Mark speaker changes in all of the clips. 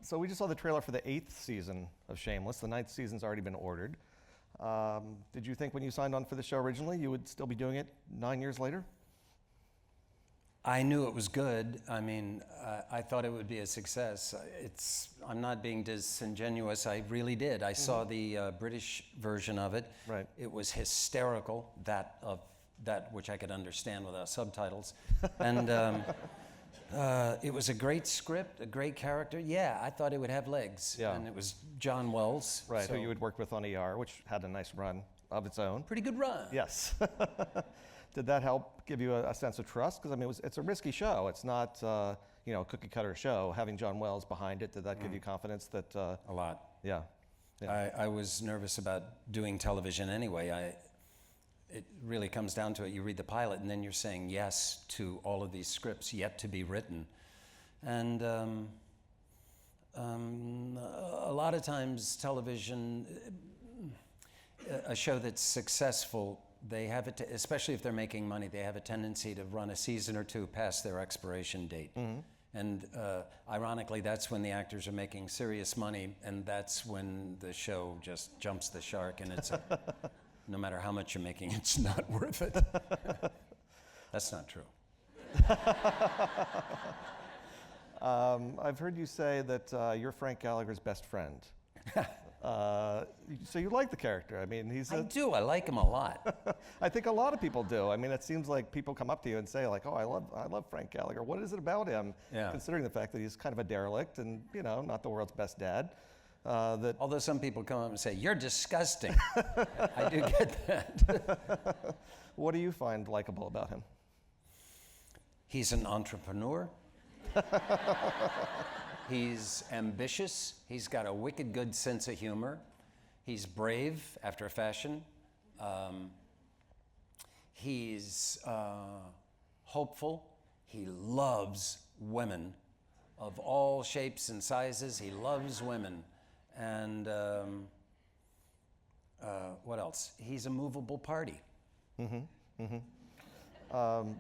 Speaker 1: So we just saw the trailer for the 8th season of Shameless. The 9th season's already been ordered. Did you think when you signed on for the show originally you would still be doing it 9 years later?
Speaker 2: I knew it was good. I mean, I thought it would be a success. I'm not being disingenuous. I really did. I saw the British version of it.
Speaker 1: Right.
Speaker 2: It was hysterical, that which I could understand without subtitles. And it was a great script, a great character. Yeah, I thought it would have legs.
Speaker 1: Yeah.
Speaker 2: And it was John Wells.
Speaker 1: Right,
Speaker 2: so
Speaker 1: who you had worked with on ER, which had a nice run of its own.
Speaker 2: pretty good run.
Speaker 1: Yes. Did that help give you a sense of trust? Because I mean, it's a risky show. It's not a cookie cutter show. Having John Wells behind it, did that give you confidence that?
Speaker 2: A lot.
Speaker 1: Yeah.
Speaker 2: I was nervous about doing television anyway. It really comes down to it. You read the pilot, and then you're saying yes to all of these scripts yet to be written, and a lot of times television, a show that's successful, they have it, especially if they're making money, they have a tendency to run a season or two past their expiration date. Mm-hmm. And ironically, that's when the actors are making serious money, and that's when the show just jumps the shark, and it's no matter how much you're making, it's not worth it. That's not true.
Speaker 1: I've heard you say that you're Frank Gallagher's best friend. So you like the character. I mean,
Speaker 2: I do. I like him a lot.
Speaker 1: I think a lot of people do. I mean, it seems like people come up to you and say, like, "Oh, I love Frank Gallagher. What is it about him?"
Speaker 2: Yeah.
Speaker 1: Considering the fact that he's kind of a derelict and not the world's best dad.
Speaker 2: Although some people come up and say, "You're disgusting." I do get that.
Speaker 1: What do you find likable about him?
Speaker 2: He's an entrepreneur. He's ambitious. He's got a wicked good sense of humor. He's brave after a fashion. He's hopeful. He loves women of all shapes and sizes. He loves women. And what else? He's a movable party.
Speaker 1: Mm-hmm. Mm-hmm.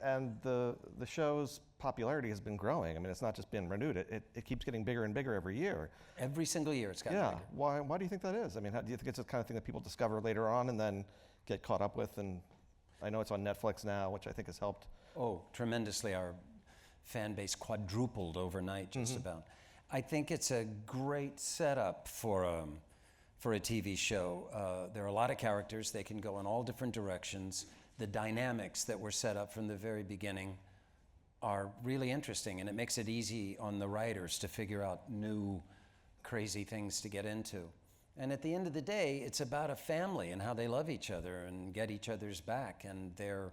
Speaker 1: And the show's popularity has been growing. I mean, it's not just been renewed. It keeps getting bigger and bigger every year.
Speaker 2: Every single year it's gotten bigger.
Speaker 1: Why do you think that is? I mean, do you think it's the kind of thing that people discover later on and then get caught up with? And I know it's on Netflix now, which I think has helped.
Speaker 2: Oh, tremendously. Our fan base quadrupled overnight, just about. I think it's a great setup for a TV show. There are a lot of characters. They can go in all different directions. The dynamics that were set up from the very beginning are really interesting, and it makes it easy on the writers to figure out new crazy things to get into. And at the end of the day, it's about a family and how they love each other and get each other's back. And they're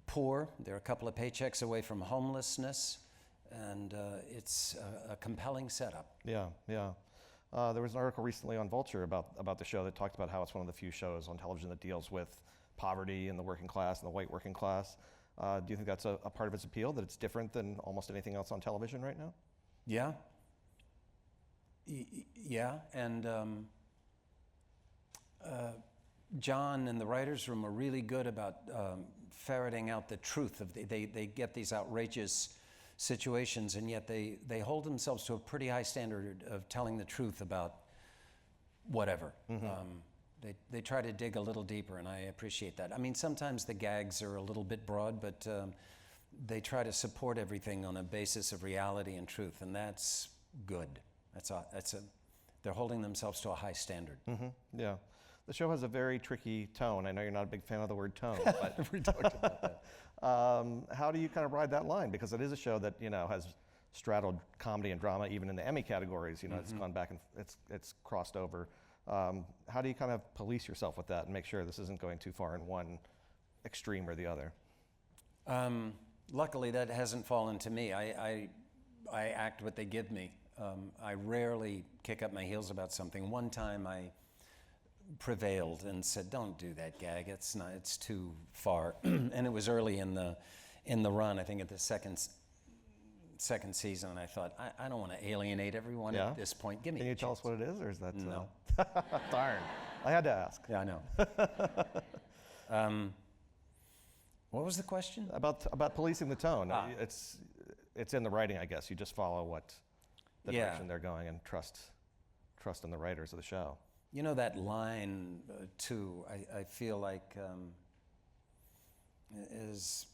Speaker 2: poor. They're a couple of paychecks away from homelessness, and it's a compelling setup.
Speaker 1: Yeah. There was an article recently on Vulture about the show that talked about how it's one of the few shows on television that deals with poverty and the working class and the white working class. Do you think that's a part of its appeal, that it's different than almost anything else on television right now?
Speaker 2: Yeah. Yeah, and John and the writers' room are really good about ferreting out the truth. They get these outrageous situations, and yet they hold themselves to a pretty high standard of telling the truth about whatever. Mm-hmm. They try to dig a little deeper, and I appreciate that. I mean, sometimes the gags are a little bit broad, but they try to support everything on a basis of reality and truth, and that's good. They're holding themselves to a high standard. Mm-hmm.
Speaker 1: Yeah. The show has a very tricky tone. I know you're not a big fan of the word tone, but
Speaker 2: we talked about that.
Speaker 1: How do you kind of ride that line? Because it is a show that has straddled comedy and drama, even in the Emmy categories. It's gone back and it's crossed over. How do you kind of police yourself with that and make sure this isn't going too far in one extreme or the other?
Speaker 2: Luckily, that hasn't fallen to me. I act what they give me. I rarely kick up my heels about something. One time I prevailed and said, "Don't do that gag. It's too far." And it was early in the run. I think at the second season, and I thought, I don't want to alienate everyone at this point. Give me.
Speaker 1: Can you tell
Speaker 2: chance.
Speaker 1: us what it is, or is that
Speaker 2: no?
Speaker 1: Darn, I had to ask.
Speaker 2: Yeah, I know. What was the question?
Speaker 1: About policing the tone. It's in the writing, I guess. You just follow what. the
Speaker 2: Yeah.
Speaker 1: direction they're going and trust in the writers of the show.
Speaker 2: You know that line too. I feel like as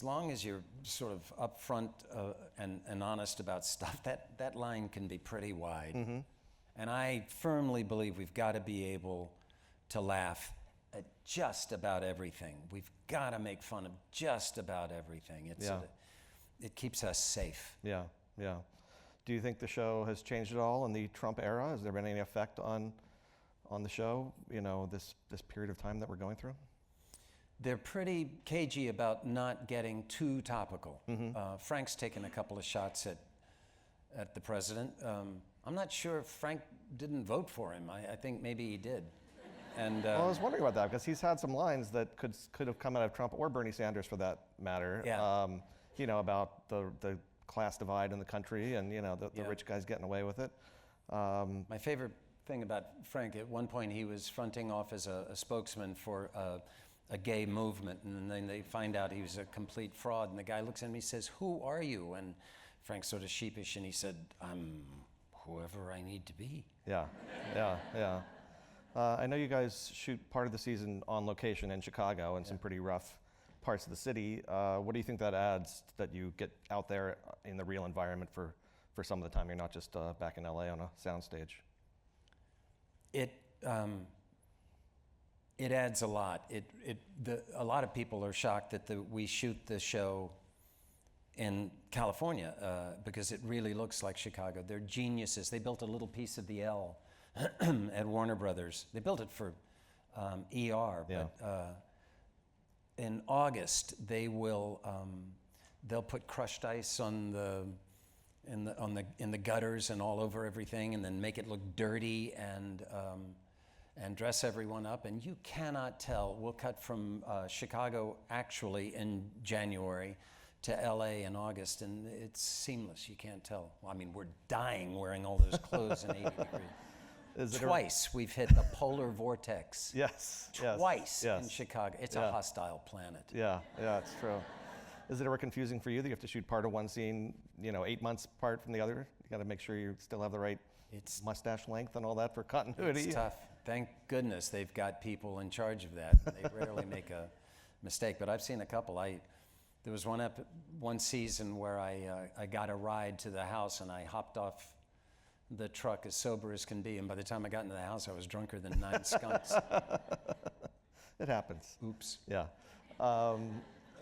Speaker 2: long as you're sort of upfront and honest about stuff, that line can be pretty wide.
Speaker 1: Mm-hmm.
Speaker 2: And I firmly believe we've got to be able to laugh at just about everything. We've got to make fun of just about everything. It keeps us safe.
Speaker 1: Yeah, yeah. Do you think the show has changed at all in the Trump era? Has there been any effect on the show, this period of time that we're going through?
Speaker 2: They're pretty cagey about not getting too topical.
Speaker 1: Mm-hmm.
Speaker 2: Frank's taken a couple of shots at the president. I'm not sure if Frank didn't vote for him. I think maybe he did. And
Speaker 1: Well, I was wondering about that because he's had some lines that could have come out of Trump or Bernie Sanders for that matter.
Speaker 2: Yeah.
Speaker 1: About the class divide in the country and the
Speaker 2: Yeah.
Speaker 1: rich guys getting away with it.
Speaker 2: My favorite thing about Frank, at one point he was fronting off as a spokesman for a gay movement, and then they find out he was a complete fraud, and the guy looks at me and says, "Who are you?" And Frank's sort of sheepish, and he said, "I'm whoever I need to be."
Speaker 1: Yeah, yeah, yeah. I know you guys shoot part of the season on location in Chicago and some pretty rough parts of the city. What do you think that adds, that you get out there in the real environment for some of the time? You're not just back in LA on a soundstage.
Speaker 2: It adds a lot. A lot of people are shocked that we shoot the show in California because it really looks like Chicago. They're geniuses. They built a little piece of the L at Warner Brothers. They built it for ER,
Speaker 1: Yeah.
Speaker 2: but in August they'll put crushed ice in the gutters and all over everything, and then make it look dirty and dress everyone up, and you cannot tell. We'll cut from Chicago actually in January to LA in August, and it's seamless. You can't tell. Well, I mean, we're dying wearing all those clothes in 80 degrees. Twice we've hit the polar vortex.
Speaker 1: Yes.
Speaker 2: Twice
Speaker 1: yes.
Speaker 2: in Chicago. It's a hostile planet.
Speaker 1: Yeah, it's true. Is it ever confusing for you that you have to shoot part of one scene, 8 months apart from the other? You got to make sure you still have the right mustache length and all that for continuity.
Speaker 2: It's tough. Thank goodness they've got people in charge of that. They rarely make a mistake, but I've seen a couple. There was one season where I got a ride to the house, and I hopped off the truck as sober as can be, and by the time I got into the house, I was drunker than 9 skunks.
Speaker 1: It happens.
Speaker 2: Oops.
Speaker 1: Yeah.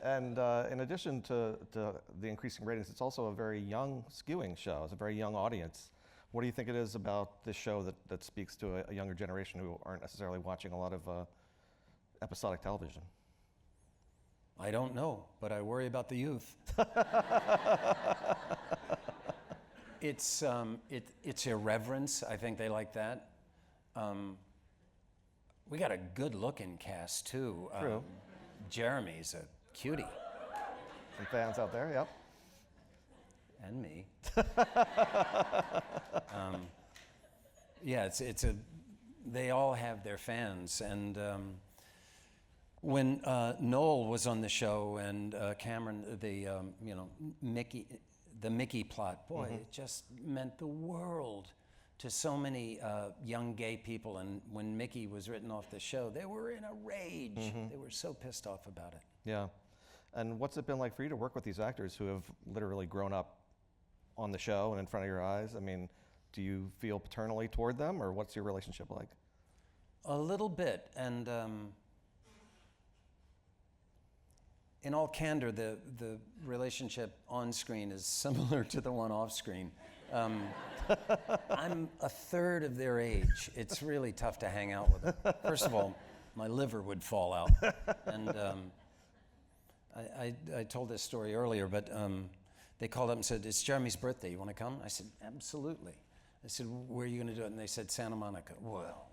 Speaker 1: And in addition to the increasing ratings, it's also a very young skewing show. It's a very young audience. What do you think it is about this show that speaks to a younger generation who aren't necessarily watching a lot of episodic television?
Speaker 2: I don't know, but I worry about the youth. It's irreverence. I think they like that. We got a good-looking cast too.
Speaker 1: True. Jeremy's
Speaker 2: a cutie.
Speaker 1: Some fans out there, yep.
Speaker 2: And me. They all have their fans, and when Noel was on the show and Cameron, the Mickey plot, boy, it just meant the world to so many young gay people. And when Mickey was written off the show, they were in a rage. They were so pissed off about it.
Speaker 1: Yeah. And what's it been like for you to work with these actors who have literally grown up on the show and in front of your eyes? I mean, do you feel paternally toward them, or what's your relationship like?
Speaker 2: A little bit, and in all candor, the relationship on screen is similar to the one off screen. I'm a third of their age. It's really tough to hang out with them. First of all, my liver would fall out. And I told this story earlier, but they called up and said, "It's Jeremy's birthday. You want to come?" I said, "Absolutely." I said, "Where are you going to do it?" And they said, "Santa Monica." Well,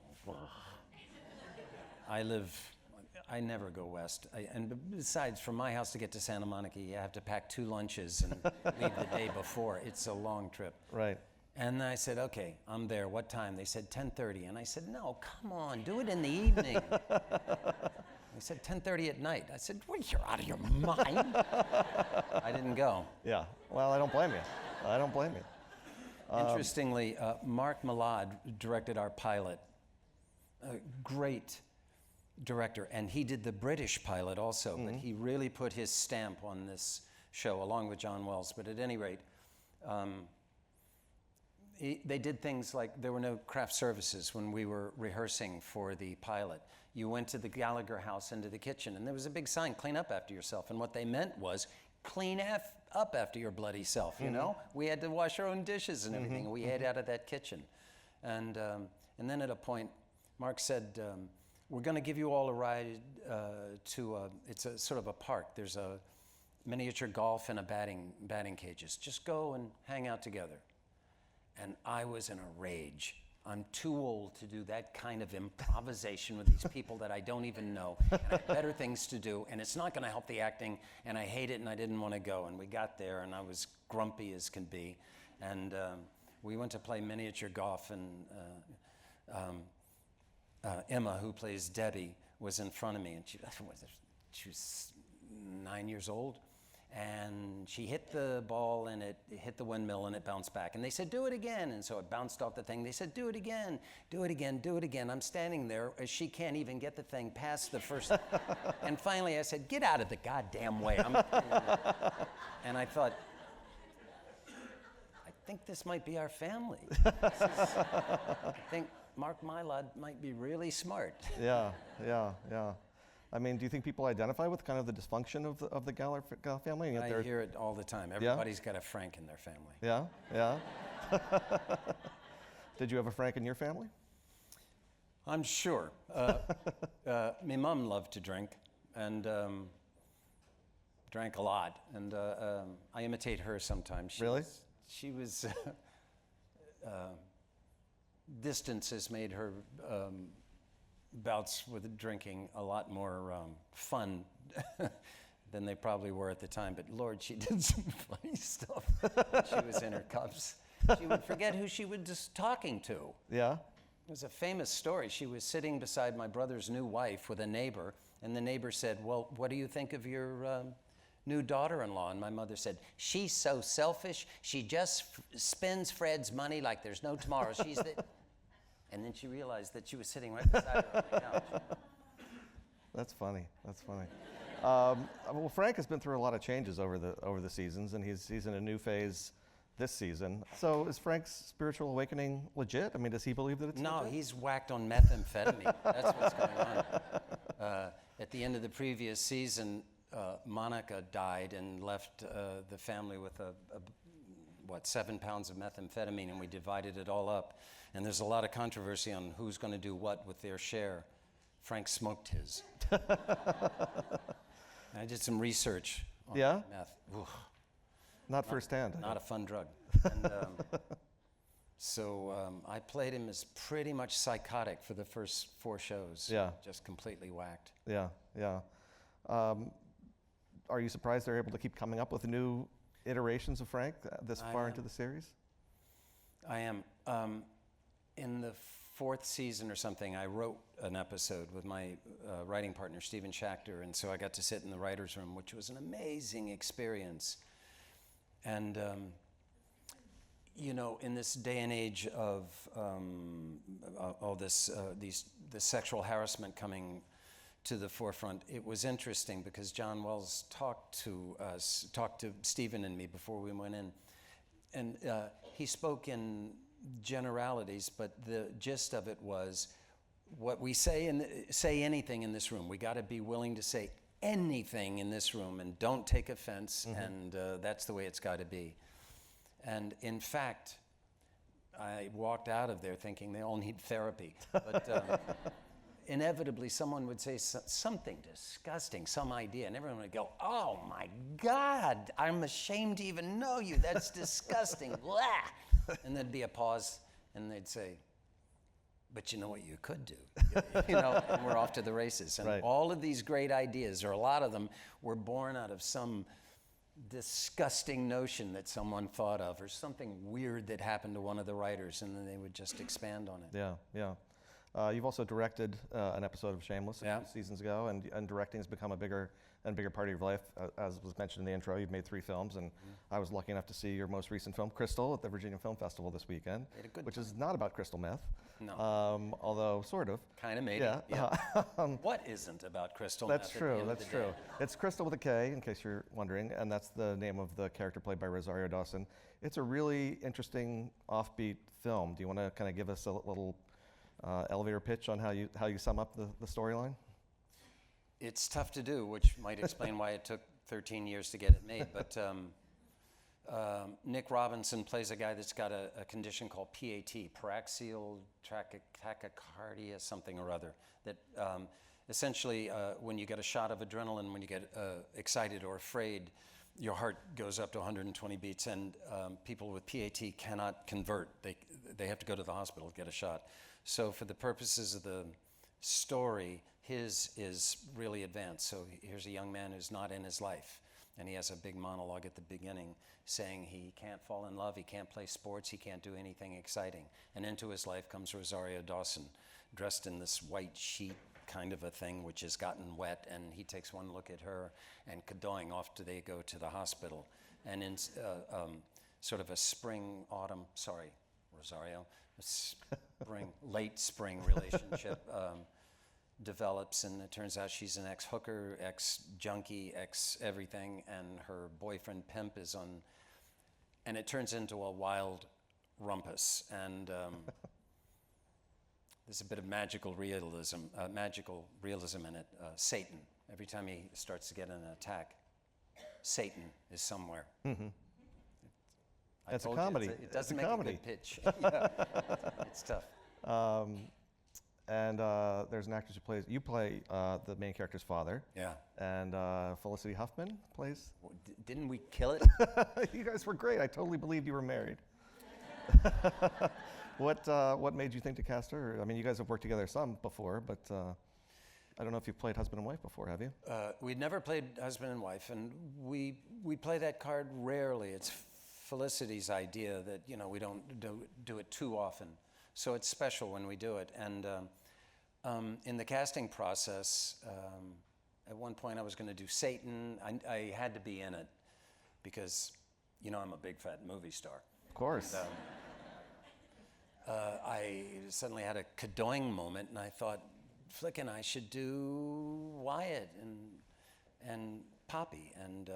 Speaker 2: I never go west. And besides, from my house to get to Santa Monica, you have to pack 2 lunches and leave the day before. It's a long trip.
Speaker 1: Right.
Speaker 2: And I said, "Okay, I'm there. What time?" They said 10:30. And I said, "No, come on, do it in the evening." They said 10:30 at night. I said, "Well, you're out of your mind." I didn't go.
Speaker 1: Yeah. Well, I don't blame you.
Speaker 2: Interestingly, Mark Millard directed our pilot. A great director, and he did the British pilot also, but he really put his stamp on this show along with John Wells. But at any rate, they did things like there were no craft services when we were rehearsing for the pilot. You went to the Gallagher house into the kitchen, and there was a big sign, clean up after yourself. And what they meant was, clean up after your bloody self, you know? We had to wash our own dishes and everything, and we ate out of that kitchen. And then at a point, Mark said, we're going to give you all a ride to it's a sort of a park. There's a miniature golf and a batting cages. Just go and hang out together. And I was in a rage. I'm too old to do that kind of improvisation with these people that I don't even know. And I have better things to do, and it's not going to help the acting, and I hate it, and I didn't want to go. And we got there, and I was grumpy as can be. And we went to play miniature golf, and Emma, who plays Debbie, was in front of me, and she was 9 years old. And she hit the ball, and it hit the windmill, and it bounced back. And they said, do it again. And so it bounced off the thing. They said, do it again, do it again, do it again. I'm standing there. She can't even get the thing past the first. And finally I said, get out of the goddamn way. And I thought, I think this might be our family. I think Mark Mylod might be really smart.
Speaker 1: Yeah. I mean, do you think people identify with kind of the dysfunction of the Gallagher family? And yet
Speaker 2: I hear it all the time. Everybody's got a Frank in their family.
Speaker 1: Yeah. Did you have a Frank in your family?
Speaker 2: I'm sure. My mom loved to drink and drank a lot. And I imitate her sometimes.
Speaker 1: Really?
Speaker 2: She was distance has made her bouts with drinking a lot more fun than they probably were at the time. But Lord, she did some funny stuff. She was in her cups. She would forget who she was just talking to.
Speaker 1: Yeah?
Speaker 2: It was a famous story. She was sitting beside my brother's new wife with a neighbor, and the neighbor said, well, what do you think of your new daughter-in-law? And my mother said, she's so selfish. She just spends Fred's money like there's no tomorrow. She's the... And then she realized that she was sitting right beside her on the couch.
Speaker 1: That's funny. Well, Frank has been through a lot of changes over the seasons, and he's in a new phase this season. So is Frank's spiritual awakening legit? I mean, does he believe that it's
Speaker 2: No,
Speaker 1: legit?
Speaker 2: he's whacked on methamphetamine. That's what's going on. At the end of the previous season, Monica died and left the family with 7 pounds of methamphetamine, and we divided it all up. And there's a lot of controversy on who's going to do what with their share. Frank smoked his. I did some research on meth. Oof.
Speaker 1: Not firsthand.
Speaker 2: Not a fun drug. And, so I played him as pretty much psychotic for the first 4 shows.
Speaker 1: Yeah.
Speaker 2: Just completely whacked.
Speaker 1: Yeah. Are you surprised they're able to keep coming up with new iterations of Frank this far into the series?
Speaker 2: I am. In the 4th season or something, I wrote an episode with my writing partner, Stephen Schachter, and so I got to sit in the writer's room, which was an amazing experience. And, you know, in this day and age of all this, the sexual harassment coming to the forefront, it was interesting because John Wells talked to Stephen and me before we went in, and he spoke in generalities, but the gist of it was what we say anything in this room. We got to be willing to say anything in this room and don't take offense, and that's the way it's got to be. And in fact, I walked out of there thinking they all need therapy, but inevitably someone would say something disgusting, some idea, and everyone would go, oh my God, I'm ashamed to even know you, that's disgusting, blah. And there'd be a pause, and they'd say, but you know what you could do, you know, and we're off to the races. And
Speaker 1: right.
Speaker 2: All of these great ideas, or a lot of them, were born out of some disgusting notion that someone thought of, or something weird that happened to one of the writers, and then they would just expand on it.
Speaker 1: Yeah. You've also directed an episode of Shameless a few seasons ago, and directing has become a bigger and bigger part of your life. As was mentioned in the intro, you've made 3 films, and I was lucky enough to see your most recent film, Crystal, at the Virginia Film Festival this weekend, which is not about crystal meth, although sort of.
Speaker 2: Kind of maybe.
Speaker 1: Yeah.
Speaker 2: What isn't about crystal
Speaker 1: That's
Speaker 2: meth at the
Speaker 1: true.
Speaker 2: end of
Speaker 1: That's
Speaker 2: the
Speaker 1: true.
Speaker 2: day?
Speaker 1: It's Crystal with a K, in case you're wondering, and that's the name of the character played by Rosario Dawson. It's a really interesting, offbeat film. Do you want to kind of give us a little elevator pitch on how you sum up the storyline?
Speaker 2: It's tough to do, which might explain why it took 13 years to get it made. But Nick Robinson plays a guy that's got a condition called PAT, paraxial tachycardia, something or other, that essentially when you get a shot of adrenaline, when you get excited or afraid, your heart goes up to 120 beats, and people with PAT cannot convert. They have to go to the hospital to get a shot. So for the purposes of the story, his is really advanced. So here's a young man who's not in his life, and he has a big monologue at the beginning saying he can't fall in love, he can't play sports, he can't do anything exciting. And into his life comes Rosario Dawson, dressed in this white sheet kind of a thing, which has gotten wet, and he takes one look at her, and kadoing, off they go to the hospital. And in sort of a late spring relationship develops, and it turns out she's an ex-hooker, ex-junkie, ex-everything, and her boyfriend pimp is on, and it turns into a wild rumpus. And there's a bit of magical realism in it. Satan, every time he starts to get an attack, Satan is somewhere.
Speaker 1: Mm-hmm. It's a
Speaker 2: told
Speaker 1: comedy.
Speaker 2: You, it doesn't
Speaker 1: It's a
Speaker 2: make
Speaker 1: comedy.
Speaker 2: a good pitch. Yeah. It's tough.
Speaker 1: And there's an actress who plays. You play the main character's father.
Speaker 2: Yeah.
Speaker 1: And Felicity Huffman plays.
Speaker 2: Didn't we kill it?
Speaker 1: You guys were great. I totally believed you were married. What made you think to cast her? I mean, you guys have worked together some before, but I don't know if you've played husband and wife before, have you?
Speaker 2: We'd never played husband and wife, and we play that card rarely. It's Felicity's idea that we don't do it too often, so it's special when we do it. And in the casting process, at one point I was going to do Satan. I had to be in it because I'm a big fat movie star.
Speaker 1: Of course.
Speaker 2: And, I suddenly had a kadoing moment, and I thought, flickin', I should do Wyatt and Poppy. And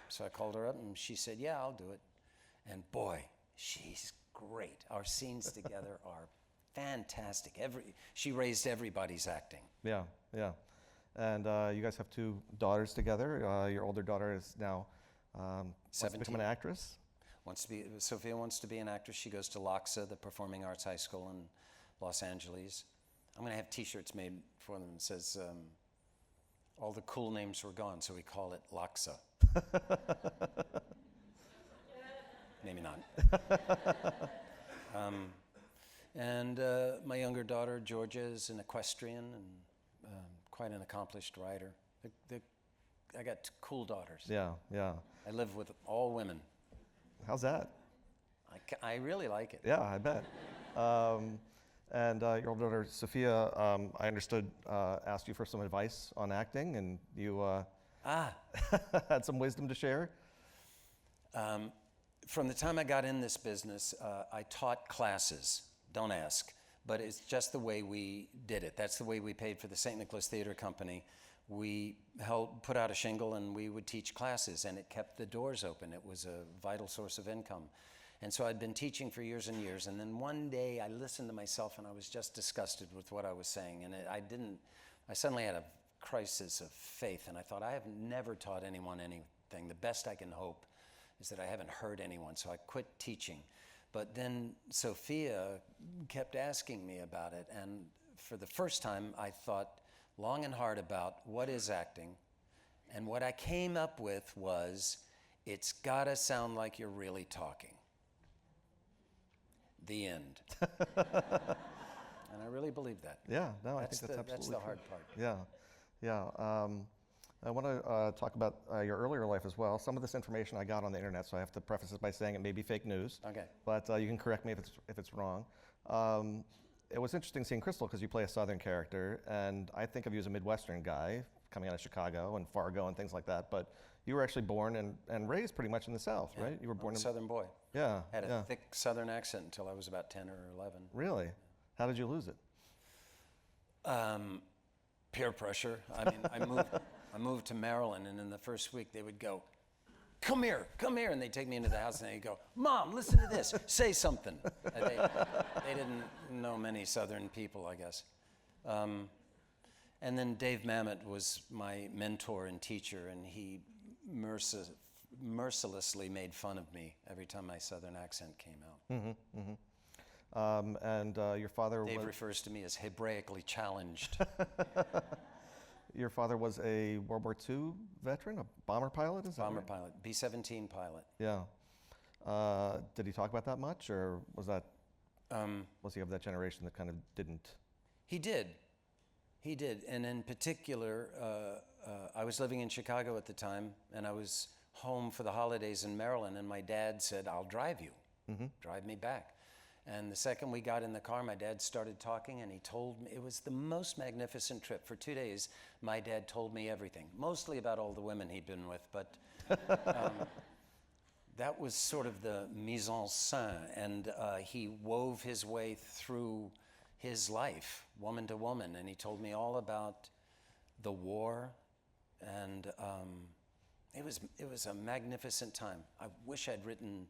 Speaker 2: so I called her up, and she said, yeah, I'll do it. And boy, she's great. Our scenes together are fantastic. She raised everybody's acting.
Speaker 1: Yeah. And you guys have 2 daughters together. Your older daughter is now wants to become an actress.
Speaker 2: Sophia wants to be an actress. She goes to LACHSA, the Performing Arts High School in Los Angeles. I'm going to have T-shirts made for them that says all the cool names were gone, so we call it LACHSA. Maybe not. And my younger daughter, Georgia, is an equestrian and quite an accomplished rider. I got cool daughters.
Speaker 1: Yeah.
Speaker 2: I live with all women.
Speaker 1: How's that?
Speaker 2: I really like it.
Speaker 1: Yeah, I bet. And your older daughter, Sophia, I understood, asked you for some advice on acting, and you had some wisdom to share?
Speaker 2: From the time I got in this business, I taught classes. Don't ask. But it's just the way we did it. That's the way we paid for the St. Nicholas Theater Company. We put out a shingle, and we would teach classes, and it kept the doors open. It was a vital source of income. And so I'd been teaching for years and years, and then one day I listened to myself, and I was just disgusted with what I was saying. And I suddenly had a crisis of faith, and I thought, I have never taught anyone anything. The best I can hope is that I haven't hurt anyone, so I quit teaching. But then Sophia kept asking me about it, and for the first time I thought long and hard about what is acting, and what I came up with was, it's gotta sound like you're really talking. The end. And I really believe that.
Speaker 1: Yeah, no, I think that's absolutely
Speaker 2: That's the
Speaker 1: true.
Speaker 2: hard part.
Speaker 1: Yeah. I want to talk about your earlier life as well. Some of this information I got on the internet, so I have to preface it by saying it may be fake news.
Speaker 2: Okay.
Speaker 1: But you can correct me if it's wrong. It was interesting seeing Crystal because you play a Southern character, and I think of you as a Midwestern guy, coming out of Chicago and Fargo and things like that, but you were actually born and raised pretty much in the South, right? You were born
Speaker 2: I'm a
Speaker 1: in
Speaker 2: Southern boy.
Speaker 1: Yeah.
Speaker 2: Had a
Speaker 1: yeah.
Speaker 2: thick Southern accent until I was about 10 or 11.
Speaker 1: Really? How did you lose it?
Speaker 2: Peer pressure. I mean, I moved to Maryland, and in the first week they would go, come here, and they'd take me into the house, and they'd go, Mom, listen to this, say something. And they didn't know many Southern people, I guess. And then Dave Mamet was my mentor and teacher, and he mercilessly made fun of me every time my Southern accent came out.
Speaker 1: And your father
Speaker 2: Dave
Speaker 1: was...
Speaker 2: refers to me as Hebraically challenged.
Speaker 1: Your father was a World War II veteran, a bomber pilot, is that
Speaker 2: Bomber
Speaker 1: right?
Speaker 2: pilot, B-17 pilot.
Speaker 1: Yeah. Did he talk about that much, or was that... was he of that generation that kind of didn't...
Speaker 2: He did, and in particular, I was living in Chicago at the time, and I was home for the holidays in Maryland, and my dad said, I'll drive you, drive me back. And the second we got in the car, my dad started talking, and he told me, it was the most magnificent trip. For 2 days, my dad told me everything, mostly about all the women he'd been with, but that was sort of the mise en scène, and he wove his way through his life, woman to woman, and he told me all about the war, and it was a magnificent time. I wish I'd written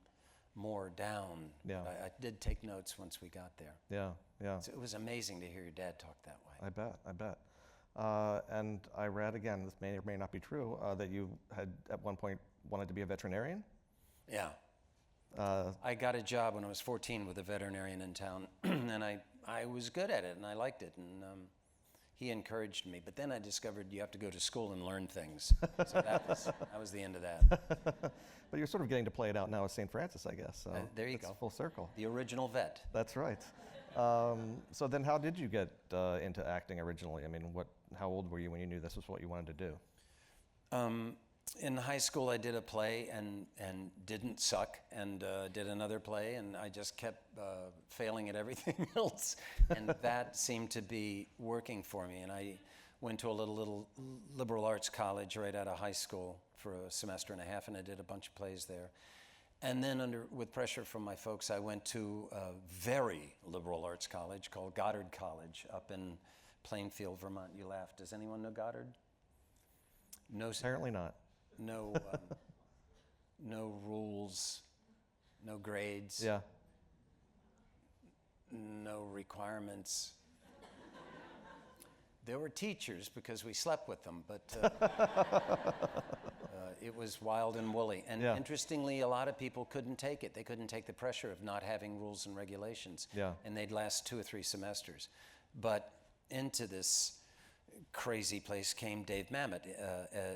Speaker 2: more down.
Speaker 1: Yeah.
Speaker 2: I did take notes once we got there.
Speaker 1: Yeah.
Speaker 2: So it was amazing to hear your dad talk that way.
Speaker 1: I bet. And I read, again, this may or may not be true, that you had at one point wanted to be a veterinarian?
Speaker 2: Yeah. I got a job when I was 14 with a veterinarian in town, and I was good at it, and I liked it, and he encouraged me. But then I discovered you have to go to school and learn things. So that was the end of that.
Speaker 1: But you're sort of getting to play it out now with St. Francis, I guess. So
Speaker 2: there you
Speaker 1: it's
Speaker 2: go.
Speaker 1: Full circle.
Speaker 2: The original vet.
Speaker 1: That's right. So then how did you get into acting originally? I mean, how old were you when you knew this was what you wanted to do?
Speaker 2: In high school, I did a play and didn't suck, and did another play, and I just kept failing at everything else, and that seemed to be working for me. And I went to a little liberal arts college right out of high school for a semester and a half, and I did a bunch of plays there. And then with pressure from my folks, I went to a very liberal arts college called Goddard College up in Plainfield, Vermont. You laughed. Does anyone know Goddard? No.
Speaker 1: Apparently not.
Speaker 2: No, no rules, no grades,
Speaker 1: Yeah.
Speaker 2: no requirements. There were teachers because we slept with them, but it was wild and woolly. And
Speaker 1: Yeah.
Speaker 2: interestingly, a lot of people couldn't take it. They couldn't take the pressure of not having rules and regulations.
Speaker 1: Yeah.
Speaker 2: And they'd last 2 or 3 semesters. But into this crazy place came Dave Mamet.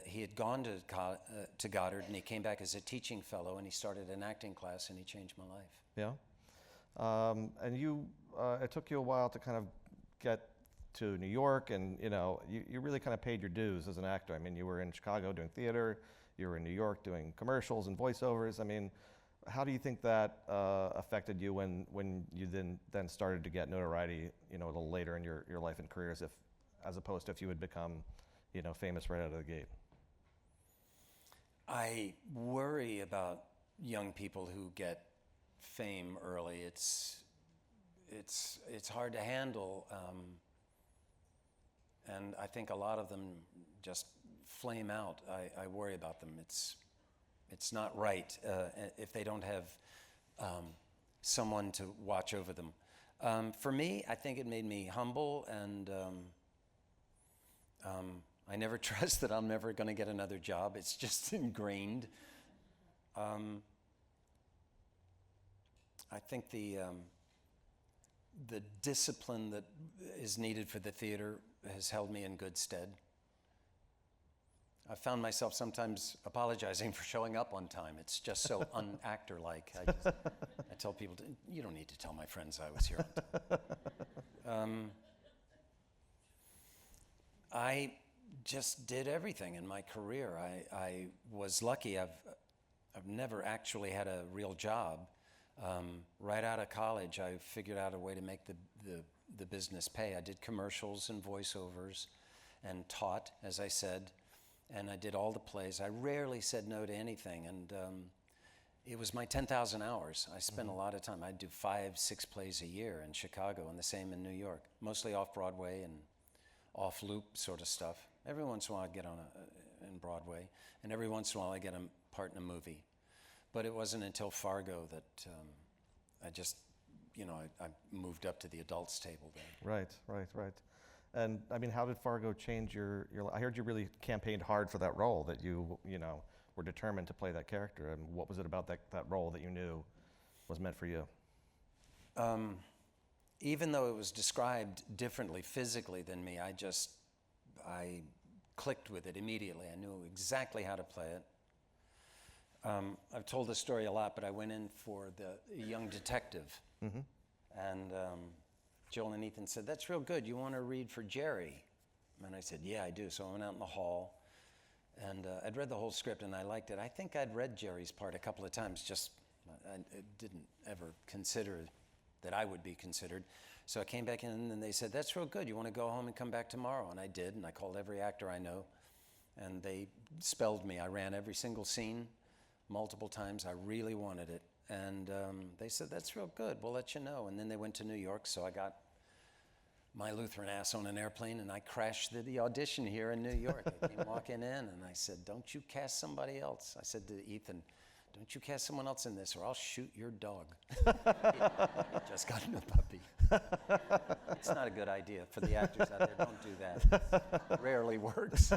Speaker 2: He had gone to Goddard, and he came back as a teaching fellow, and he started an acting class, and he changed my life.
Speaker 1: Yeah. And it took you a while to kind of get to New York, and you really kind of paid your dues as an actor. I mean, you were in Chicago doing theater, you were in New York doing commercials and voiceovers. I mean, how do you think that affected you when you then started to get notoriety, a little later in your life and career, as opposed to if you had become, famous right out of the gate?
Speaker 2: I worry about young people who get fame early. It's hard to handle, and I think a lot of them just flame out. I worry about them. It's not right if they don't have someone to watch over them. For me, I think it made me humble, and I never trust that I'm never going to get another job. It's just ingrained. I think the discipline that is needed for the theater has held me in good stead. I found myself sometimes apologizing for showing up on time. It's just so un-actor-like. I tell people, you don't need to tell my friends I was here on time. I just did everything in my career. I was lucky. I've never actually had a real job. Right out of college, I figured out a way to make the business pay. I did commercials and voiceovers, and taught, as I said, and I did all the plays. I rarely said no to anything, and it was my 10,000 hours. I spent a lot of time. I'd do 5, 6 plays a year in Chicago and the same in New York, mostly off-Broadway and off-loop sort of stuff. Every once in a while I'd get on in Broadway, and every once in a while I'd get a part in a movie. But it wasn't until Fargo that I just, I moved up to the adults table there.
Speaker 1: Right. And I mean, how did Fargo change your I heard you really campaigned hard for that role, that you were determined to play that character. And what was it about that role that you knew was meant for you?
Speaker 2: Even though it was described differently physically than me, I clicked with it immediately. I knew exactly how to play it. I've told this story a lot, but I went in for the young detective. And Joel and Ethan said, "That's real good. You want to read for Jerry?" And I said, "Yeah, I do." So I went out in the hall, and I'd read the whole script, and I liked it. I think I'd read Jerry's part a couple of times, just I didn't ever consider that I would be considered. So I came back in, and they said, "That's real good. You want to go home and come back tomorrow?" And I did, and I called every actor I know, and they spelled me. I ran every single scene multiple times. I really wanted it. And they said, "That's real good. We'll let you know." And then they went to New York, so I got my Lutheran ass on an airplane, and I crashed the audition here in New York. I came walking in, and I said, "Don't you cast somebody else." I said to Ethan, "Don't you cast someone else in this, or I'll shoot your dog." He just gotten a puppy. It's not a good idea for the actors out there. Don't do that. It rarely works.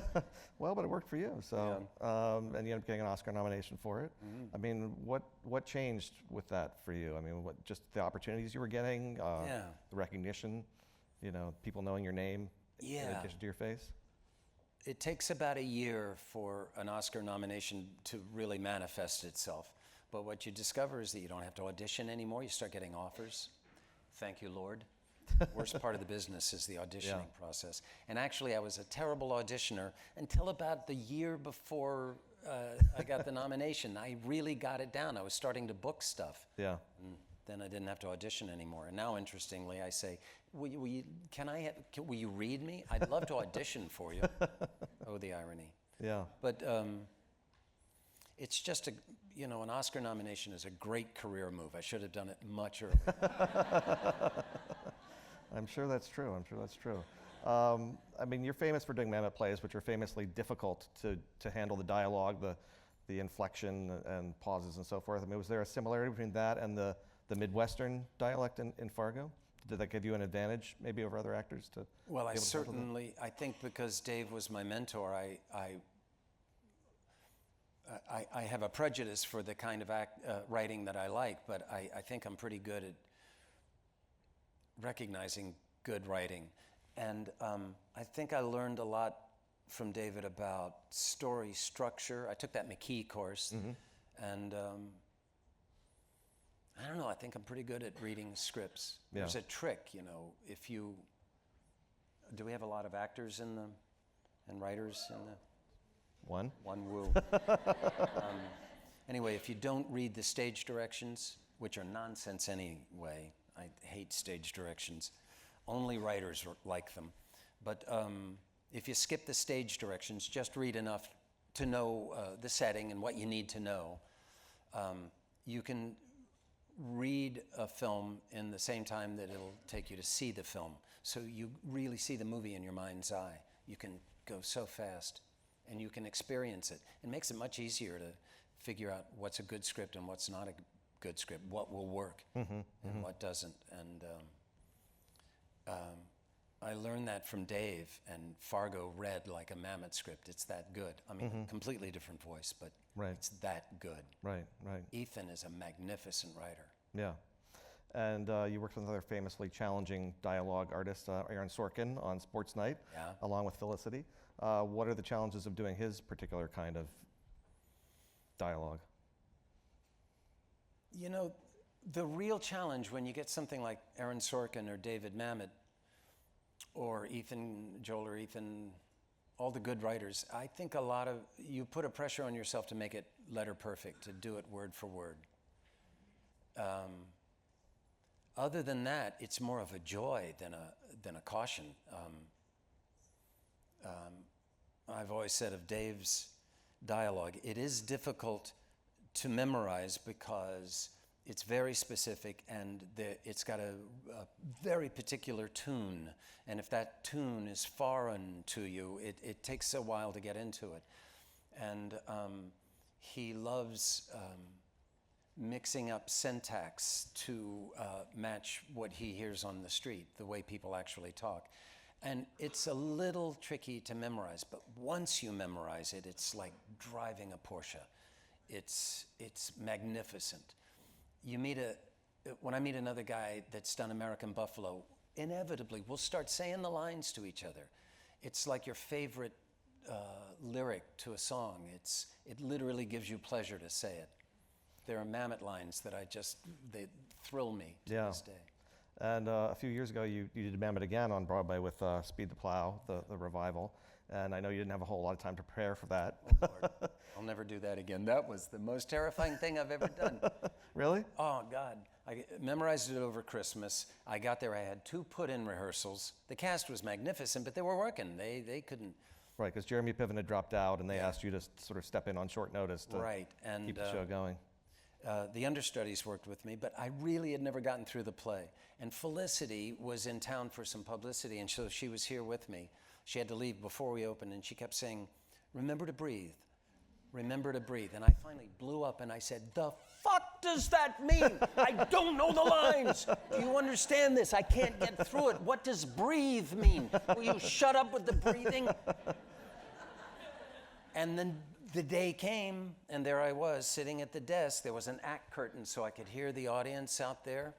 Speaker 1: Well, but it worked for you. So, and you ended up getting an Oscar nomination for it. I mean, what changed with that for you? I mean, just the opportunities you were getting, the recognition, people knowing your name in addition to your face?
Speaker 2: It takes about a year for an Oscar nomination to really manifest itself. But what you discover is that you don't have to audition anymore. You start getting offers. Thank you, Lord. The worst part of the business is the auditioning process. And actually, I was a terrible auditioner until about the year before I got the nomination. I really got it down. I was starting to book stuff.
Speaker 1: Yeah.
Speaker 2: And then I didn't have to audition anymore. And now, interestingly, I say, will you read me? I'd love to audition for you. Oh, the irony.
Speaker 1: Yeah.
Speaker 2: But it's just an Oscar nomination is a great career move. I should have done it much earlier.
Speaker 1: I'm sure that's true. I mean, you're famous for doing mammoth plays, which are famously difficult to handle the dialogue, the inflection and pauses and so forth. I mean, was there a similarity between that and the Midwestern dialect in Fargo? Did that give you an advantage maybe over other actors to?
Speaker 2: Well, I think because Dave was my mentor, I have a prejudice for the kind of writing that I like, but I think I'm pretty good at recognizing good writing. And I think I learned a lot from David about story structure. I took that McKee course, and I don't know, I think I'm pretty good at reading scripts.
Speaker 1: Yeah.
Speaker 2: There's a trick, do we have a lot of actors and writers in the?
Speaker 1: One
Speaker 2: woo. Anyway, if you don't read the stage directions, which are nonsense anyway, I hate stage directions. Only writers like them. But if you skip the stage directions, just read enough to know the setting and what you need to know, you can read a film in the same time that it'll take you to see the film. So you really see the movie in your mind's eye. You can go so fast, and you can experience it. It makes it much easier to figure out what's a good script and what's not a good script, what will work and what doesn't. And I learned that from Dave, and Fargo read like a mammoth script. It's that good. I mean, completely different voice, but it's that good.
Speaker 1: Right.
Speaker 2: Ethan is a magnificent writer.
Speaker 1: Yeah. And you worked with another famously challenging dialogue artist, Aaron Sorkin, on Sports Night, along with Felicity. What are the challenges of doing his particular kind of dialogue?
Speaker 2: The real challenge when you get something like Aaron Sorkin or David Mamet or Joel or Ethan, all the good writers, I think you put a pressure on yourself to make it letter perfect, to do it word for word. Other than that, it's more of a joy than a caution. I've always said of Dave's dialogue, it is difficult to memorize because it's very specific and it's got a very particular tune. And if that tune is foreign to you, it takes a while to get into it. And he loves mixing up syntax to match what he hears on the street, the way people actually talk. And it's a little tricky to memorize, but once you memorize it, it's like driving a Porsche. It's magnificent. When I meet another guy that's done American Buffalo, inevitably we'll start saying the lines to each other. It's like your favorite lyric to a song. It literally gives you pleasure to say it. There are Mammoth lines that they thrill me to this day.
Speaker 1: And a few years ago, you did Mammoth again on Broadway with Speed the Plow, the revival. And I know you didn't have a whole lot of time to prepare for that.
Speaker 2: Oh, Lord. I'll never do that again. That was the most terrifying thing I've ever done.
Speaker 1: Really?
Speaker 2: Oh, God. I memorized it over Christmas. I got there. I had 2 put-in rehearsals. The cast was magnificent, but they were working. They couldn't.
Speaker 1: Right, because Jeremy Piven had dropped out, and they asked you to sort of step in on short notice to keep the show going.
Speaker 2: The understudies worked with me, but I really had never gotten through the play. And Felicity was in town for some publicity, and so she was here with me. She had to leave before we opened, and she kept saying, "Remember to breathe. Remember to breathe." And I finally blew up, and I said, "The fuck does that mean? I don't know the lines. Do you understand this? I can't get through it. What does breathe mean? Will you shut up with the breathing?" And then the day came, and there I was sitting at the desk. There was an act curtain so I could hear the audience out there.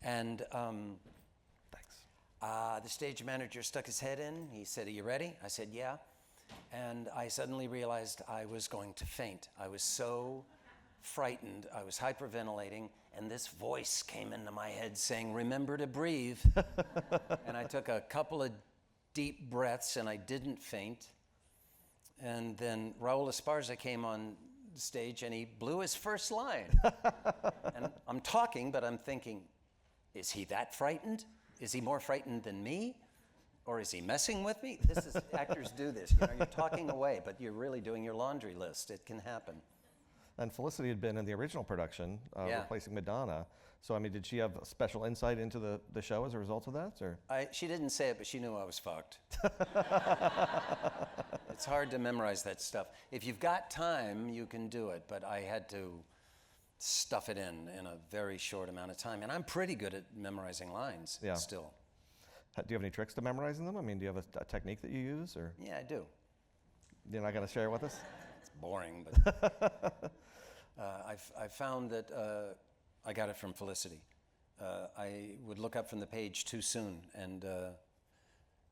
Speaker 2: And the stage manager stuck his head in. He said, "Are you ready?" I said, "Yeah." And I suddenly realized I was going to faint. I was so frightened. I was hyperventilating. And this voice came into my head saying, "Remember to breathe." And I took a couple of deep breaths, and I didn't faint. And then Raul Esparza came on stage, and he blew his first line. And I'm talking, but I'm thinking, is he that frightened? Is he more frightened than me? Or is he messing with me? Actors do this. You're talking away, but you're really doing your laundry list. It can happen.
Speaker 1: And Felicity had been in the original production,
Speaker 2: Yeah.
Speaker 1: replacing Madonna. So, I mean, did she have a special insight into the show as a result of that? Or?
Speaker 2: She didn't say it, but she knew I was fucked. It's hard to memorize that stuff. If you've got time, you can do it, but I had to stuff it in a very short amount of time. And I'm pretty good at memorizing lines still.
Speaker 1: Do you have any tricks to memorizing them? I mean, do you have a technique that you use? Or
Speaker 2: Yeah, I do.
Speaker 1: you're not going to share it with us?
Speaker 2: It's boring, but I found that I got it from Felicity. I would look up from the page too soon, and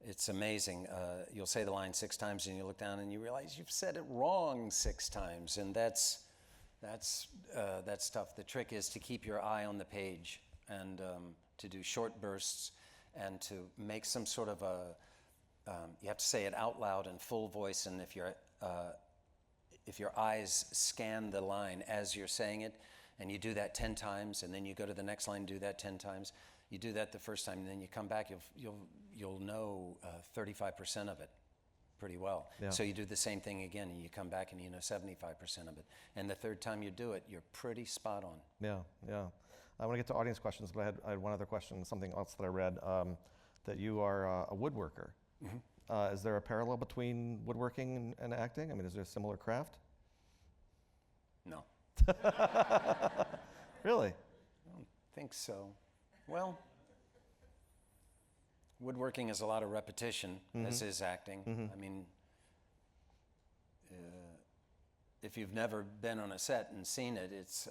Speaker 2: it's amazing. You'll say the line 6 times, and you look down, and you realize you've said it wrong 6 times, and that's tough. The trick is to keep your eye on the page and to do short bursts and to make some sort of you have to say it out loud in full voice, and if your eyes scan the line as you're saying it, and you do that 10 times, and then you go to the next line and do that 10 times, you do that the first time, and then you come back, you'll know 35% of it pretty well.
Speaker 1: Yeah.
Speaker 2: So you do the same thing again, and you come back and you know 75% of it. And the third time you do it, you're pretty spot on.
Speaker 1: Yeah, yeah. I want to get to audience questions, but I had one other question, something else that I read, that you are a woodworker. Mm-hmm. Is there a parallel between woodworking and acting? I mean, is there a similar craft?
Speaker 2: No.
Speaker 1: Really?
Speaker 2: I don't think so. Well, woodworking is a lot of repetition, as is acting. Mm-hmm. I mean, if you've never been on a set and seen it, it's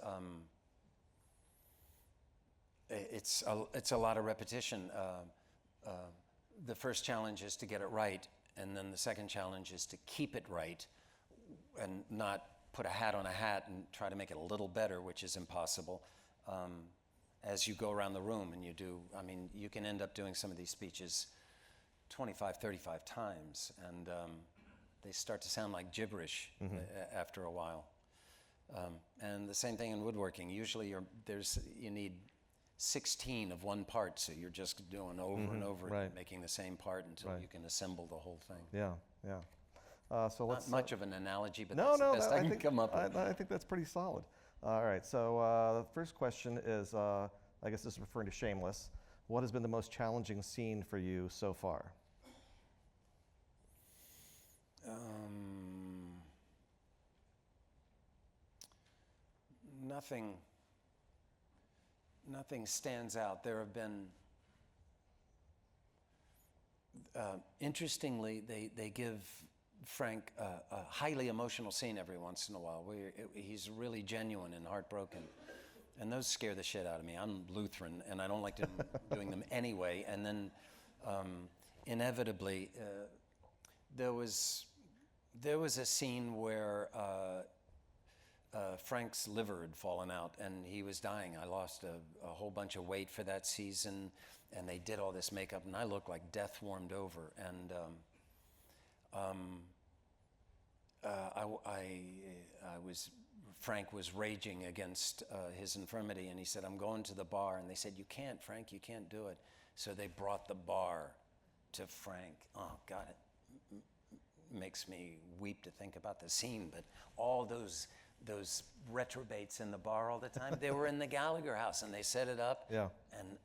Speaker 2: a lot of repetition. The first challenge is to get it right, and then the second challenge is to keep it right and not put a hat on a hat and try to make it a little better, which is impossible. As you go around the room and you can end up doing some of these speeches 25, 35 times, and they start to sound like gibberish after a while. And the same thing in woodworking. Usually you need 16 of one part, so you're just doing over and over,
Speaker 1: right.
Speaker 2: making the same part until
Speaker 1: Right.
Speaker 2: you can assemble the whole thing.
Speaker 1: Yeah, yeah. So let's.
Speaker 2: Not much of an analogy, but
Speaker 1: No,
Speaker 2: that's
Speaker 1: no,
Speaker 2: the best I can
Speaker 1: think,
Speaker 2: come up with.
Speaker 1: I think that's pretty solid. All right, so the first question is, I guess this is referring to Shameless. What has been the most challenging scene for you so far?
Speaker 2: Nothing stands out. There have been, interestingly, they give Frank a highly emotional scene every once in a while where he's really genuine and heartbroken. And those scare the shit out of me. I'm Lutheran, and I don't like doing them anyway. And then, inevitably, there was a scene where Frank's liver had fallen out, and he was dying. I lost a whole bunch of weight for that season, and they did all this makeup, and I looked like death warmed over. And Frank was raging against his infirmity, and he said, "I'm going to the bar." And they said, "You can't, Frank, you can't do it." So they brought the bar to Frank. Oh, God, it makes me weep to think about the scene. But all those retrobates in the bar all the time, they were in the Gallagher house, and they set it up.
Speaker 1: Yeah.
Speaker 2: And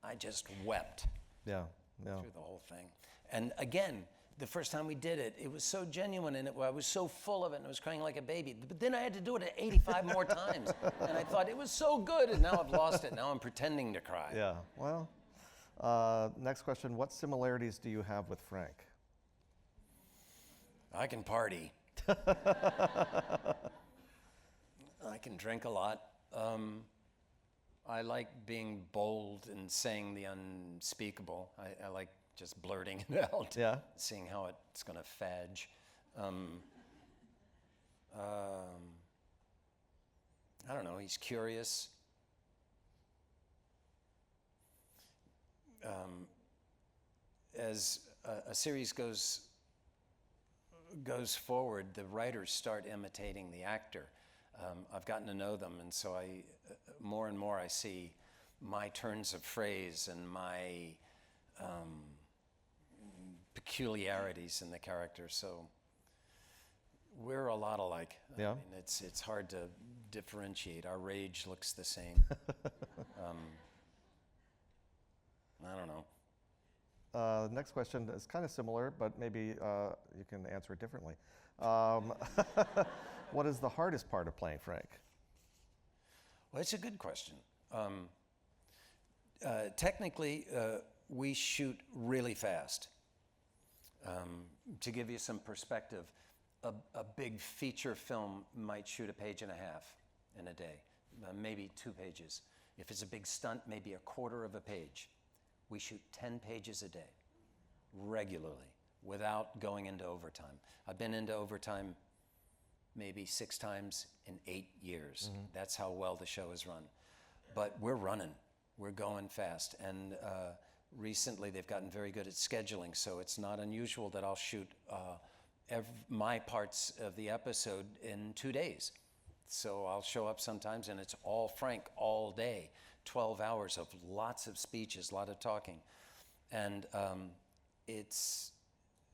Speaker 2: I just wept
Speaker 1: Yeah, yeah.
Speaker 2: through the whole thing. And again, the first time we did it, it was so genuine, and I was so full of it, and I was crying like a baby. But then I had to do it 85 more times, and I thought it was so good, and now I've lost it. Now I'm pretending to cry.
Speaker 1: Yeah, well, next question. What similarities do you have with Frank?
Speaker 2: I can party. I can drink a lot. I like being bold and saying the unspeakable. I like just blurting it out,
Speaker 1: Yeah.
Speaker 2: seeing how it's going to fadge. I don't know, he's curious. As a series goes forward, the writers start imitating the actor. I've gotten to know them, and so more and more I see my turns of phrase and my peculiarities in the character. So we're a lot alike.
Speaker 1: Yeah.
Speaker 2: I mean, it's hard to differentiate. Our rage looks the same. I don't know.
Speaker 1: Next question is kind of similar, but maybe you can answer it differently. What is the hardest part of playing Frank?
Speaker 2: Well, it's a good question. Technically, we shoot really fast. To give you some perspective, a big feature film might shoot 1.5 pages in a day, maybe 2 pages. If it's a big stunt, maybe 1/4 of a page. We shoot 10 pages a day, regularly, without going into overtime. I've been into overtime maybe 6 times in 8 years. Mm-hmm. That's how well the show is run. But we're running. We're going fast. And recently they've gotten very good at scheduling, so it's not unusual that I'll shoot my parts of the episode in 2 days. So I'll show up sometimes and it's all Frank all day, 12 hours of lots of speeches, a lot of talking. And it's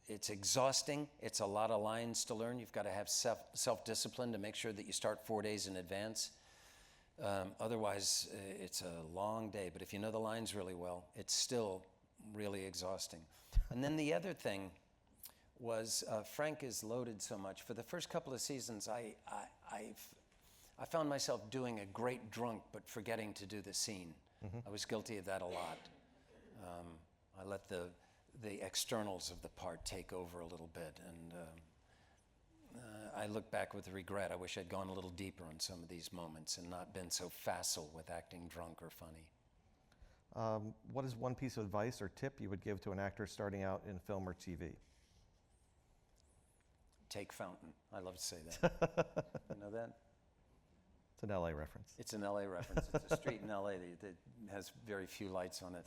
Speaker 2: exhausting. It's a lot of lines to learn. You've got to have self-discipline to make sure that you start 4 days in advance. Otherwise, it's a long day. But if you know the lines really well, it's still really exhausting. And then the other thing was Frank is loaded so much. For the first couple of seasons, I found myself doing a great drunk, but forgetting to do the scene. Mm-hmm. I was guilty of that a lot. I let the externals of the part take over a little bit, and I look back with regret. I wish I'd gone a little deeper on some of these moments and not been so facile with acting drunk or funny.
Speaker 1: What is one piece of advice or tip you would give to an actor starting out in film or TV?
Speaker 2: Take Fountain. I love to say that. You know that?
Speaker 1: It's an LA reference.
Speaker 2: It's an LA reference. It's a street in LA that has very few lights on it.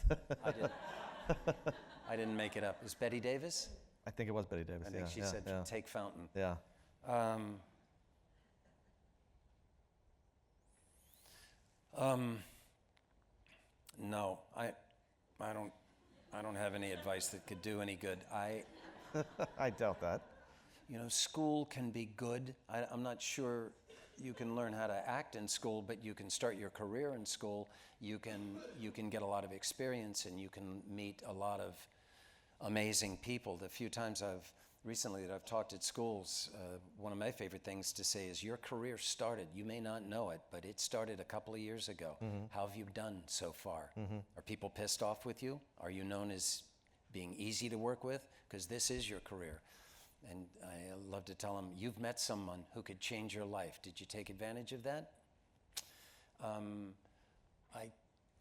Speaker 2: I didn't make it up. Is Betty Davis?
Speaker 1: I think it was Betty Davis.
Speaker 2: I think she said, "Take Fountain."
Speaker 1: Yeah.
Speaker 2: No, I don't have any advice that could do any good.
Speaker 1: I doubt that.
Speaker 2: School can be good. I'm not sure you can learn how to act in school, but you can start your career in school. You can get a lot of experience, and you can meet a lot of amazing people. The few times recently that I've talked at schools, one of my favorite things to say is, your career started. You may not know it, but it started a couple of years ago. How have you done so far? Are people pissed off with you? Are you known as being easy to work with? Because this is your career. And I love to tell them, you've met someone who could change your life. Did you take advantage of that?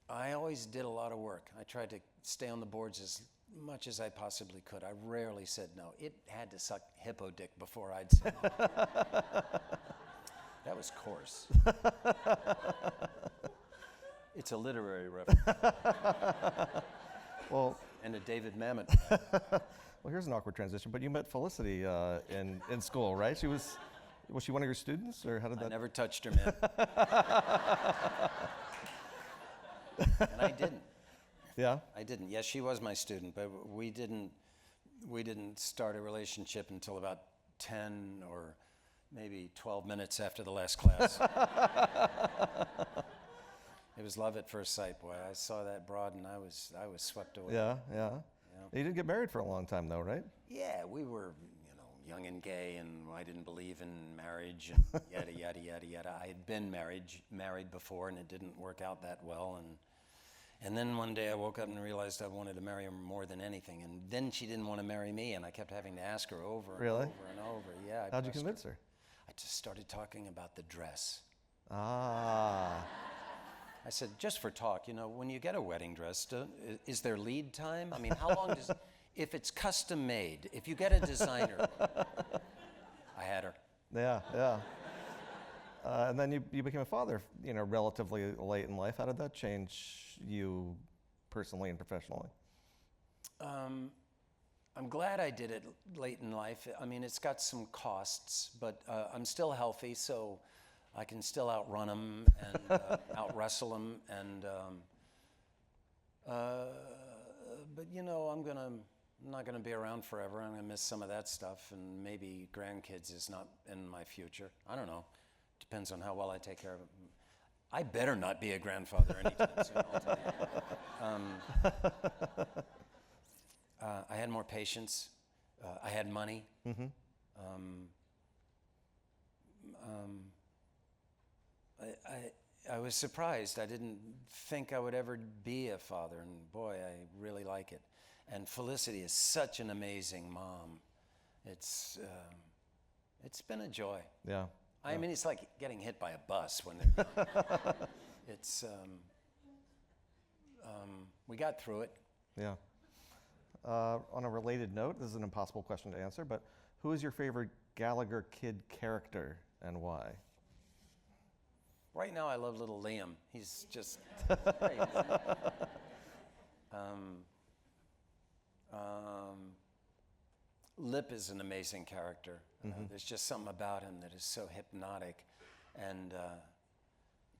Speaker 2: I always did a lot of work. I tried to stay on the boards as much as I possibly could. I rarely said no. It had to suck hippo dick before I'd say no. That was coarse. It's a literary reference.
Speaker 1: Well,
Speaker 2: and a David Mamet.
Speaker 1: well, here's an awkward transition. But you met Felicity in school, right? Was she one of your students, or how did that?
Speaker 2: I never touched her, man. And I didn't.
Speaker 1: Yeah.
Speaker 2: I didn't. Yes, she was my student, but we didn't start a relationship until about 10 or maybe 12 minutes after the last class. It was love at first sight, boy. I saw that broad and I was swept away.
Speaker 1: Yeah. You didn't get married for a long time, though, right?
Speaker 2: Yeah, we were, young and gay, and I didn't believe in marriage and yada yada yada yada. I had been married before, and it didn't work out that well, and then one day I woke up and realized I wanted to marry her more than anything, and then she didn't want to marry me, and I kept having to ask her over and over and over. Yeah.
Speaker 1: How'd you convince her?
Speaker 2: I just started talking about the dress.
Speaker 1: Ah.
Speaker 2: I said, just for talk, when you get a wedding dress, is there lead time? I mean, how long does, if it's custom made, if you get a designer, I had her.
Speaker 1: Yeah. And then you became a father, relatively late in life. How did that change you personally and professionally?
Speaker 2: I'm glad I did it late in life. I mean, it's got some costs, but I'm still healthy, so I can still outrun them and out-wrestle them. And but I'm not gonna be around forever. I'm gonna miss some of that stuff, and maybe grandkids is not in my future. I don't know. Depends on how well I take care of them. I better not be a grandfather anytime soon. I'll tell you. I had more patience. I had money. I was surprised. I didn't think I would ever be a father, and boy, I really like it. And Felicity is such an amazing mom. It's been a joy.
Speaker 1: Yeah.
Speaker 2: I mean, it's like getting hit by a bus when they're young. It's we got through it.
Speaker 1: Yeah. On a related note, this is an impossible question to answer, but who is your favorite Gallagher kid character and why?
Speaker 2: Right now, I love little Liam. He's just great. Lip is an amazing character. There's just something about him that is so hypnotic, and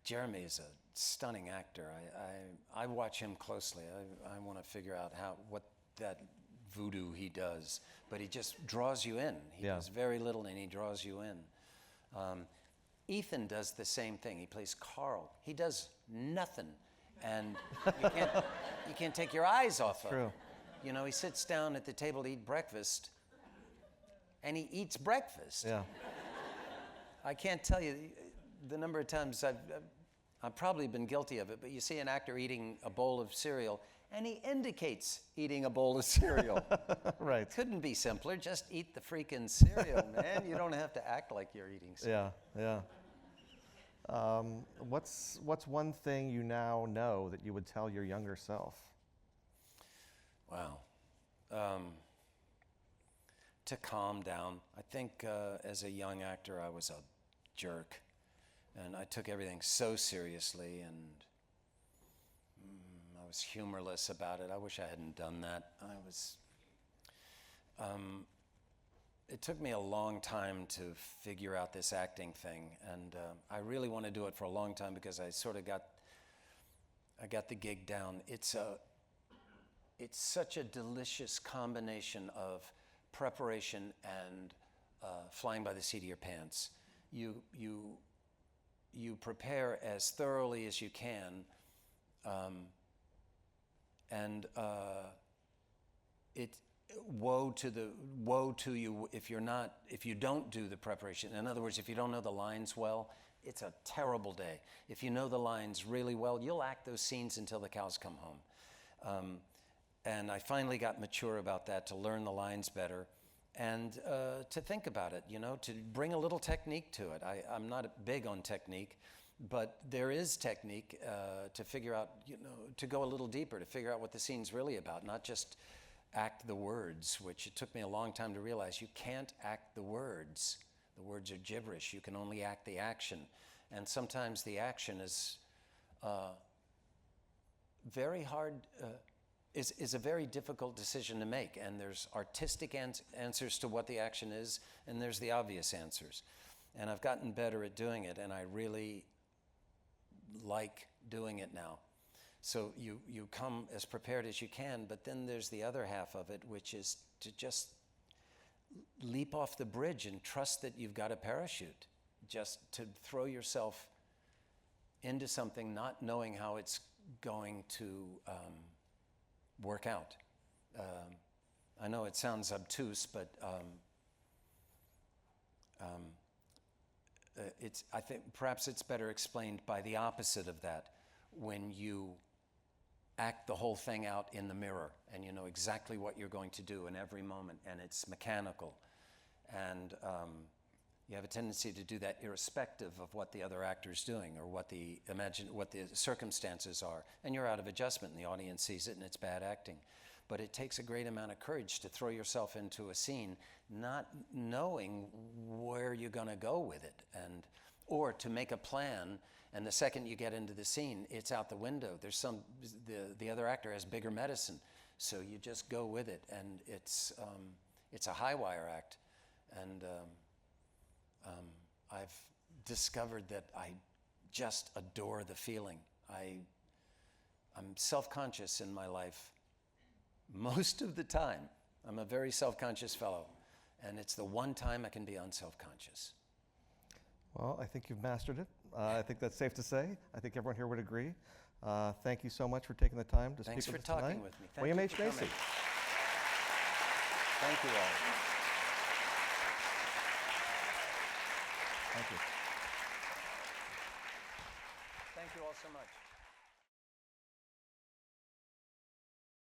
Speaker 2: Jeremy is a stunning actor. I watch him closely. I want to figure out what that voodoo he does, but he just draws you in. He does very little, and he draws you in. Ethan does the same thing. He plays Carl. He does nothing, and you can't take your eyes off of him. He sits down at the table to eat breakfast, and he eats breakfast.
Speaker 1: Yeah.
Speaker 2: I can't tell you the number of times I've probably been guilty of it, but you see an actor eating a bowl of cereal, and he indicates eating a bowl of cereal.
Speaker 1: Right.
Speaker 2: Couldn't be simpler. Just eat the freaking cereal, man. You don't have to act like you're eating cereal.
Speaker 1: Yeah. What's one thing you now know that you would tell your younger self?
Speaker 2: Wow. To calm down. I think as a young actor, I was a jerk, and I took everything so seriously, and I was humorless about it. I wish I hadn't done that. It took me a long time to figure out this acting thing, and I really want to do it for a long time because I sort of got I got the gig down. It's such a delicious combination of preparation and flying by the seat of your pants. You prepare as thoroughly as you can, and woe to you if you don't do the preparation. In other words, if you don't know the lines well, it's a terrible day. If you know the lines really well, you'll act those scenes until the cows come home. And I finally got mature about that, to learn the lines better and to think about it, to bring a little technique to it. I'm not big on technique, but there is technique to figure out, to go a little deeper, to figure out what the scene's really about, not just act the words, which it took me a long time to realize. You can't act the words. The words are gibberish. You can only act the action. And sometimes the action is very hard, is a very difficult decision to make. And there's artistic answers to what the action is, and there's the obvious answers. And I've gotten better at doing it, and I really like doing it now. So you come as prepared as you can, but then there's the other half of it, which is to just leap off the bridge and trust that you've got a parachute. Just to throw yourself into something not knowing how it's going to work out. I know it sounds obtuse, but I think perhaps it's better explained by the opposite of that. When you act the whole thing out in the mirror and you know exactly what you're going to do in every moment, and it's mechanical, and you have a tendency to do that irrespective of what the other actor's doing or what the circumstances are, and you're out of adjustment and the audience sees it and it's bad acting. But it takes a great amount of courage to throw yourself into a scene not knowing where you're going to go with it, or to make a plan, and the second you get into the scene, it's out the window. There's the other actor has bigger medicine, so you just go with it, and it's a high wire act. And I've discovered that I just adore the feeling. I'm self-conscious in my life most of the time. I'm a very self-conscious fellow, and it's the one time I can be unself-conscious.
Speaker 1: Well, I think you've mastered it. I think that's safe to say. I think everyone here would agree. Thank you so much for taking the time to speak with us tonight.
Speaker 2: Thanks for talking with me.
Speaker 1: William H. Macy.
Speaker 2: Thank you all.
Speaker 1: Thank you.
Speaker 2: Thank you all so much.